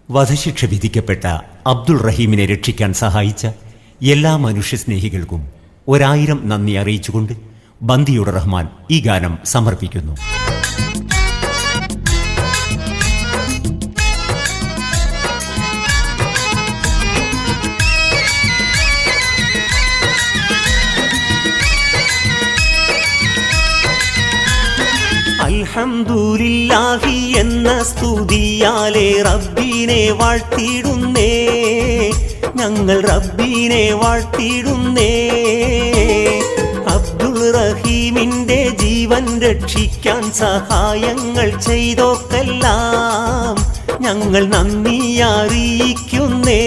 വധശിക്ഷ വിധിക്കപ്പെട്ട അബ്ദുൾ റഹീമിനെ രക്ഷിക്കാൻ സഹായിച്ച എല്ലാ മനുഷ്യസ്നേഹികൾക്കും 1000 നന്ദി അറിയിച്ചുകൊണ്ട് ബന്ദിയുടെ റഹ്മാൻ ഈ ഗാനം സമർപ്പിക്കുന്നു. അൽഹംദുലില്ലാഹി എന്ന സ്തുതിയാലെ റബ്ബിനെ വാഴ്ത്തിടുന്നേ, ഞങ്ങൾ റബ്ബിനെ വാഴ്ത്തിടുന്നേ. അബ്ദുൾ റഹീമിന്റെ ജീവൻ രക്ഷിക്കാൻ സഹായങ്ങൾ ചെയ്തോക്കെല്ലാം ഞങ്ങൾ നന്ദി അറിയിക്കുന്നേ.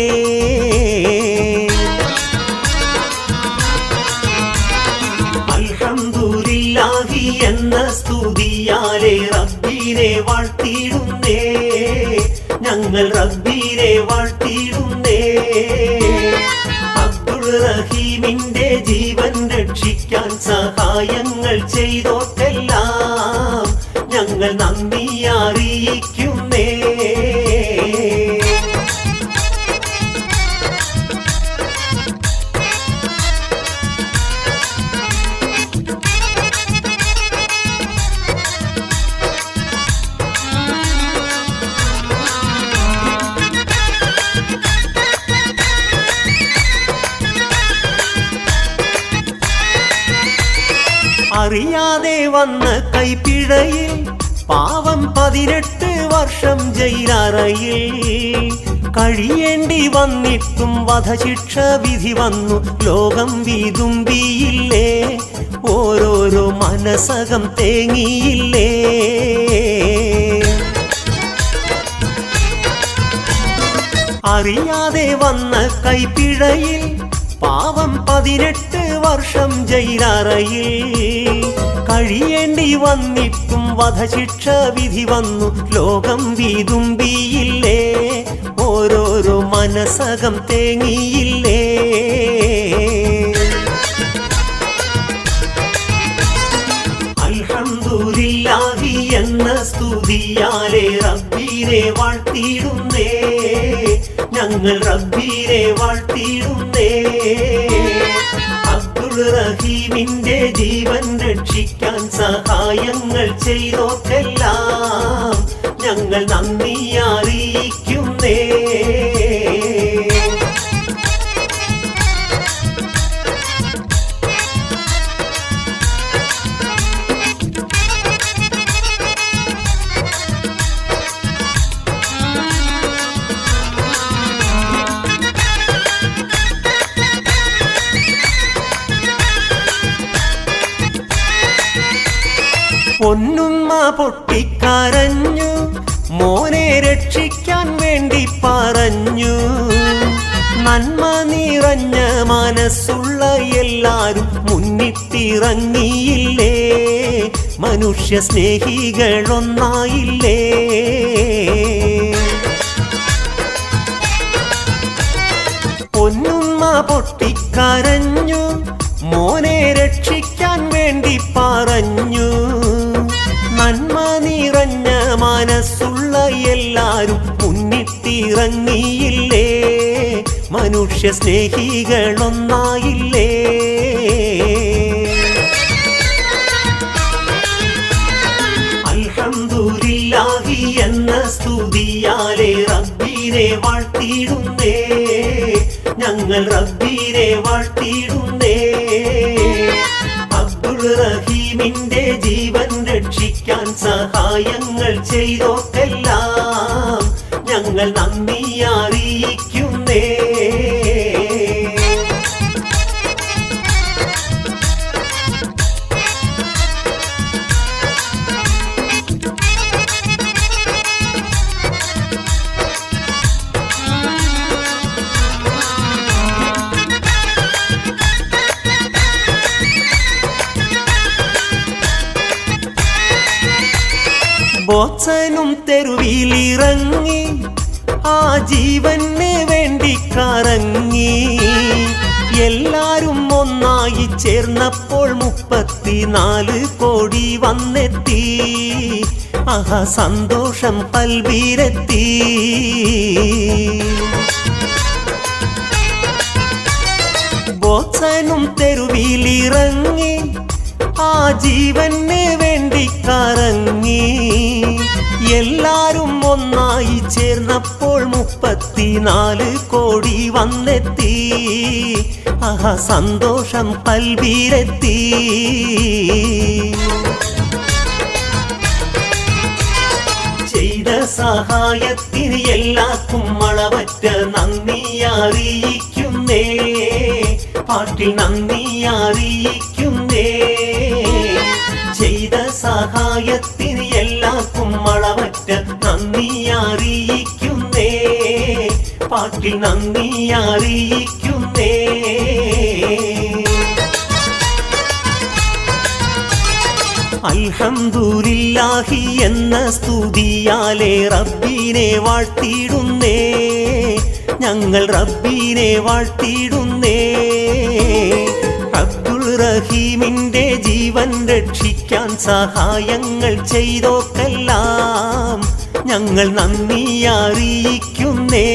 അൽഹംദുലില്ലാഹി എന്ന സ്തുതിയാലെ റബ്ബിനെ വാഴ്ത്തിടുന്നേ, ഞങ്ങൾ റബ്ബിനെ വാഴ്ത്തിടുന്നേ. അബ്ദുൾ റഹീമിന്റെ ജീവൻ രക്ഷിക്കാൻ സഹായങ്ങൾ ചെയ്തോക്കെല്ലാം ഞങ്ങൾ നന്ദി അറിയിക്കുന്നേ. അറിയാതെ വന്ന കൈപ്പിഴയിൽ പാവം 18 വർഷം ജയിലറയിൽ കഴിയേണ്ടി വന്നിട്ടും വധശിക്ഷ വിധി വന്നു. ലോകം വിതുമ്പിയില്ലേ, ഓരോരോ മനസ്സകം തേങ്ങിയില്ലേ. അറിയാതെ വന്ന കൈപ്പിഴയിൽ പാവം 18 വർഷം ജയിലറയിൽ കഴിയേണ്ടി വന്നിട്ടും വധശിക്ഷ വിധി വന്നു. ലോകം വിതുമ്പിയില്ലേ, ഓരോരോ മനസ്സകം തേങ്ങിയില്ലേ. അൽഹംദുലില്ലാഹി എന്ന സ്തുതിയാലെ റബ്ബിനെ വാഴ്ത്തിടുന്നേ, ഞങ്ങൾ റബ്ബിനെ വാഴ്ത്തിടുന്നേ. അബ്ദുൾ റഹീമിന്റെ ജീവൻ രക്ഷിക്കാൻ സഹായങ്ങൾ ചെയ്തോക്കെല്ലാം ഞങ്ങൾ നന്ദി അറിയിക്കുന്നേ. പൊന്നുമ്മ പൊട്ടിക്കരഞ്ഞു, മോനെ രക്ഷിക്കാൻ വേണ്ടി പറഞ്ഞു. നന്മ നിറഞ്ഞ മനസ്സുള്ള എല്ലാരും മുന്നിട്ടിറങ്ങിയില്ലേ, മനുഷ്യ സ്നേഹികളൊന്നായില്ലേ. പൊന്നുമ്മ പൊട്ടിക്കരഞ്ഞു, മോനെ രക്ഷിക്കാൻ വേണ്ടി പറഞ്ഞു. നന്മ നിറഞ്ഞ മനസ്സുള്ള എല്ലാരും മുന്നിട്ടിറങ്ങിയില്ലേ, മനുഷ്യ സ്നേഹികളൊന്നായില്ലേ. അൽഹംദുലില്ലാഹി എന്ന സ്തുതിയാലെ റബ്ബിനെ വാഴ്ത്തിടുന്നേ, ഞങ്ങൾ റബ്ബിനെ വാഴ്ത്തിടുന്നേ. അബ്ദുൾ റഹീമിന്റെ ജീവൻ രക്ഷിക്കാൻ സഹായങ്ങൾ ചെയ്തോക്കെല്ലാം ഞങ്ങൾ നന്ദി അറിയിക്കുന്നേ. ബോച്ചനും തെരുവിലിറങ്ങി ആ ജീവന് വേണ്ടി കറങ്ങി. എല്ലാരും ഒന്നായി ചേർന്നപ്പോൾ 34 കോടി വന്നെത്തി. ആഹാ സന്തോഷം കൽബിലെത്തി. ജീവന് വേണ്ടി കറങ്ങി. എല്ലാരും ഒന്നായി ചേർന്നപ്പോൾ 34 കോടി വന്നെത്തി. ആഹാ സന്തോഷം കൽബിലെത്തി. ചെയ്ത സഹായത്തിന് എല്ലാവർക്കും അളവറ്റ നന്ദി അറിയിക്കുന്നേ. പാട്ടിൽ നന്ദി അറിയിക്കുന്നേ. ചെയ്ത സഹായത്തിന് എല്ലാവർക്കും അളവറ്റ നന്ദി അറിയിക്കുന്നേ. പാട്ടിൽ നന്ദി അറിയിക്കുന്നേ. അൽഹംദുലില്ലാഹി എന്ന സ്തുതിയാലെ റബ്ബിനെ വാഴ്ത്തിയിടുന്നേ. ഞങ്ങൾ റബ്ബിനെ വാഴ്ത്തിയിടുന്നേ. അബ്ദുൾ റഹീമിന്റെ ജീവൻ രക്ഷിക്കാൻ സഹായങ്ങൾ ചെയ്തോക്കെല്ലാം ഞങ്ങൾ നന്ദി അറിയിക്കുന്നേ.